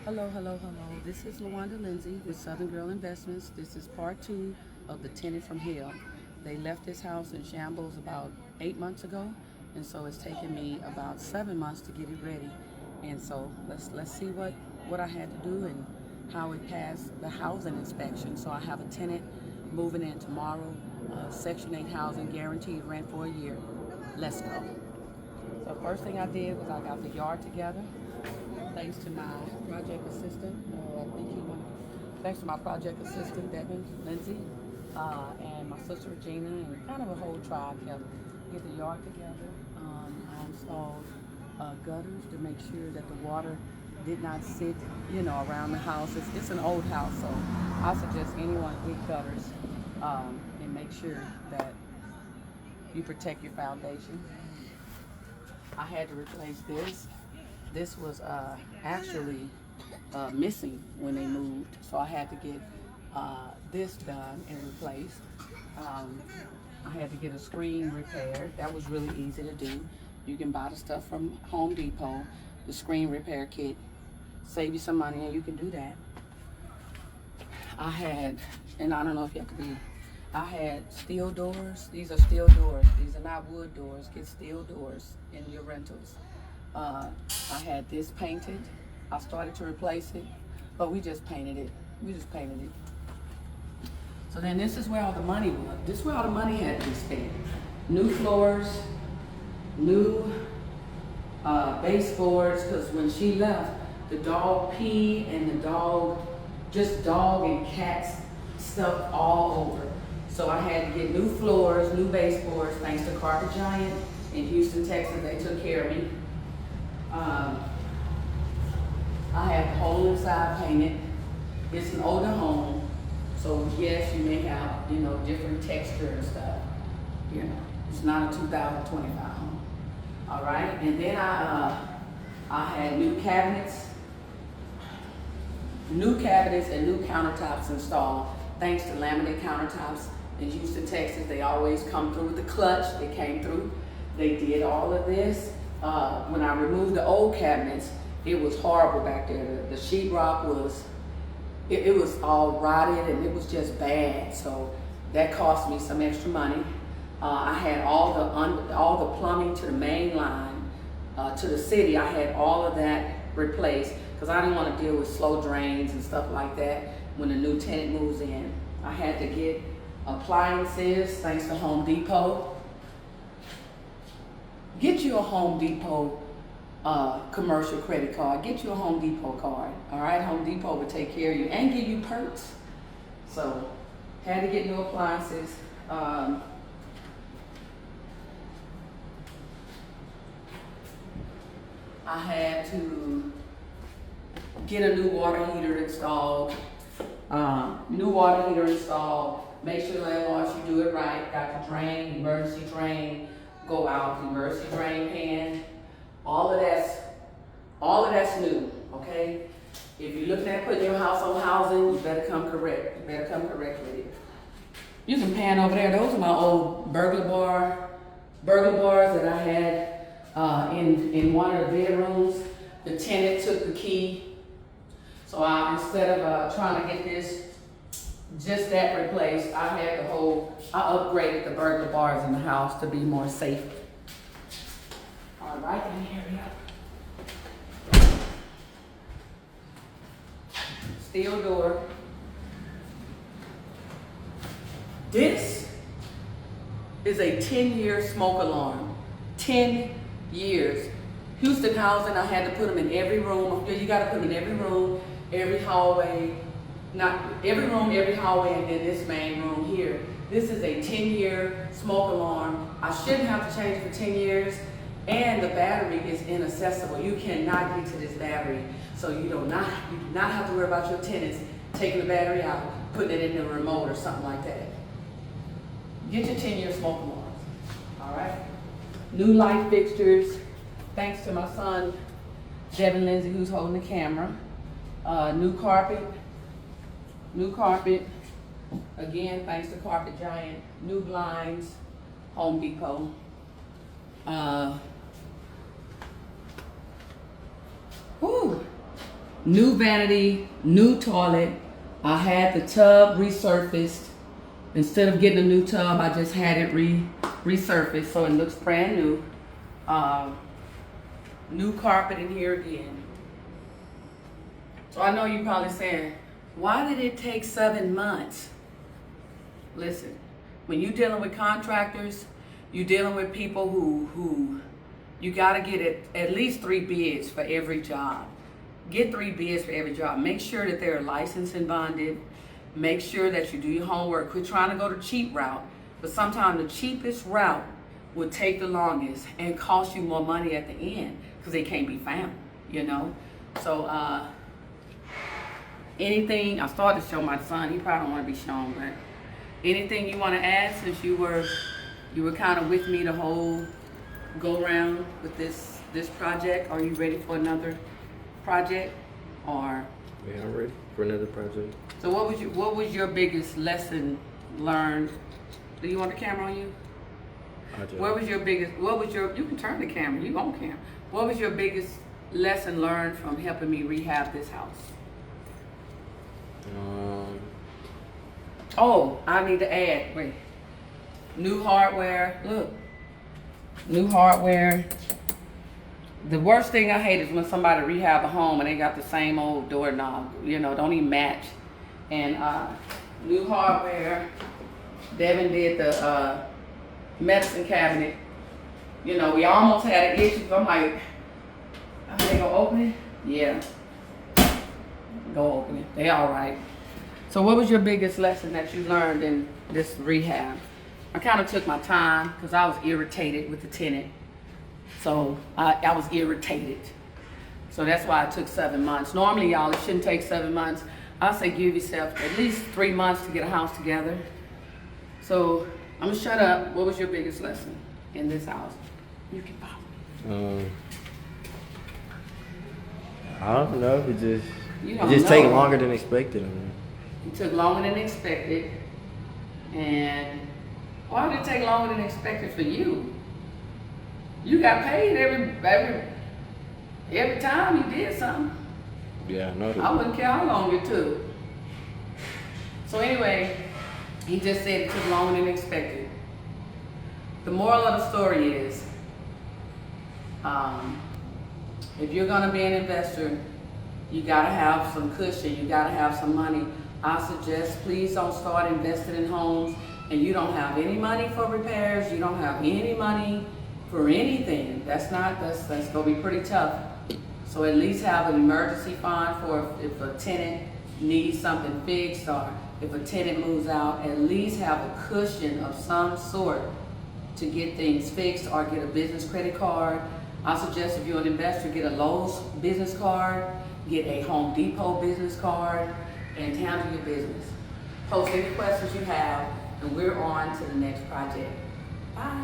Hello, hello, hello. This is LaWanda Lindsay with Southern Girl Investments. This is part two of the Tenant from Hell. They left this house in shambles about 8 months ago, and so it's taken me about 7 months to get it ready. And so let's see what I had to do and how it passed the housing inspection. So I have a tenant moving in tomorrow, Section 8 housing, guaranteed rent for a year. Let's go. So first thing I did was I got the yard together. Thanks to my project assistant, thanks to my project assistant, Devin, Lindsay, and my sister Regina, and kind of a whole tribe helped get the yard together. I installed gutters to make sure that the water did not sit, around the house. It's an old house, so I suggest anyone get gutters and make sure that you protect your foundation. I had to replace this. This was actually missing when they moved, so I had to get this done and replaced. I had to get a screen repaired. That was really easy to do. You can buy the stuff from Home Depot, the screen repair kit, save you some money, and you can do that. I had, and I don't know if you have to be, I had steel doors. These are steel doors. These are not wood doors. Get steel doors in your rentals. I had this painted. I started to replace it, but we just painted it. So then this is where all the money was. This is where all the money had to be spent. New floors, new baseboards, because when she left, the dog peed and the dog, just dog and cats stuff all over. So I had to get new floors, new baseboards, thanks to Carpet Giant in Houston, Texas. They took care of me. I have the whole inside painted. It's an older home, so yes, you may have, different texture and stuff. It's not a 2025 home. All right, and then I had new cabinets and new countertops installed. Thanks to Laminate Countertops in Houston, Texas, they always come through with the clutch. They came through. They did all of this. When I removed the old cabinets, it was horrible back there. The sheetrock was, it was all rotted and it was just bad. So that cost me some extra money. I had all the plumbing to the main line, to the city. I had all of that replaced because I didn't want to deal with slow drains and stuff like that when a new tenant moves in. I had to get appliances, thanks to Home Depot. Get you a Home Depot commercial credit card. Get you a Home Depot card. All right, Home Depot will take care of you and give you perks. So, had to get new appliances. I had to get a new water heater installed. Make sure landlords, you do it right. Got the drain, emergency drain, go out, emergency drain pan. All of that's new, okay? If you're looking at putting your house on housing, you better come correct. You better come correct with it. You can pan over there. Those are my old burglar bars that I had in one of the bedrooms. The tenant took the key. So instead of trying to get just that replaced, I upgraded the burglar bars in the house to be more safe. All right, let me hurry up. Steel door. This is a 10-year smoke alarm. 10 years. Houston housing, I had to put them in every room. You got to put them in every room, every hallway. Not every room, every hallway, and then this main room here. This is a 10-year smoke alarm. I shouldn't have to change it for 10 years. And the battery is inaccessible. You cannot get to this battery. So you do not have to worry about your tenants taking the battery out, putting it in the remote or something like that. Get your 10-year smoke alarms. All right? New light fixtures. Thanks to my son, Devin Lindsay, who's holding the camera. New carpet. Again, thanks to Carpet Giant. New blinds, Home Depot. new vanity, new toilet. I had the tub resurfaced. Instead of getting a new tub, I just had it resurfaced, so it looks brand new. New carpet in here again. So I know you're probably saying, why did it take 7 months? Listen, when you're dealing with contractors, you're dealing with people who you gotta get at least 3 bids for every job. Get 3 bids for every job. Make sure that they're licensed and bonded. Make sure that you do your homework. Quit trying to go the cheap route. But sometimes the cheapest route would take the longest and cost you more money at the end because they can't be found, you know? So anything, I started to show my son, he probably don't want to be shown, but anything you want to add since you were kind of with me the whole go around with this project? Are you ready for another project? Or yeah, I'm ready for another project. so what was your biggest lesson learned? Do you want the camera on you? What was your you can turn the camera, you on camera. What was your biggest lesson learned from helping me rehab this house? Oh, I need to add, wait. New hardware, look. New hardware. The worst thing I hate is when somebody rehab a home and they got the same old doorknob, you know, don't even match. And new hardware. Devin did the medicine cabinet. You know, we almost had an issue. So I'm like, are they gonna open it? Yeah. Go open it. They all right. So what was your biggest lesson that you learned in this rehab? I kind of took my time because I was irritated with the tenant. So I was irritated. So that's why it took 7 months. Normally, y'all, it shouldn't take 7 months. I say give yourself at least 3 months to get a house together. So I'm gonna shut up. What was your biggest lesson in this house? You can follow me. I don't know. It just take longer than expected. I mean. It took longer than expected. And why did it take longer than expected for you? You got paid every time you did something. Yeah, I know. I wouldn't care how long it took. So anyway, he just said it took longer than expected. The moral of the story is, if you're gonna be an investor, you gotta have some cushion, you gotta have some money. I suggest please don't start investing in homes and you don't have any money for repairs, you don't have any money for anything. That's gonna be pretty tough. So at least have an emergency fund for if a tenant needs something fixed or if a tenant moves out, at least have a cushion of some sort to get things fixed or get a business credit card. I suggest if you're an investor, get a Lowe's business card, get a Home Depot business card, and handle your business. Post any questions you have, and we're on to the next project. Bye.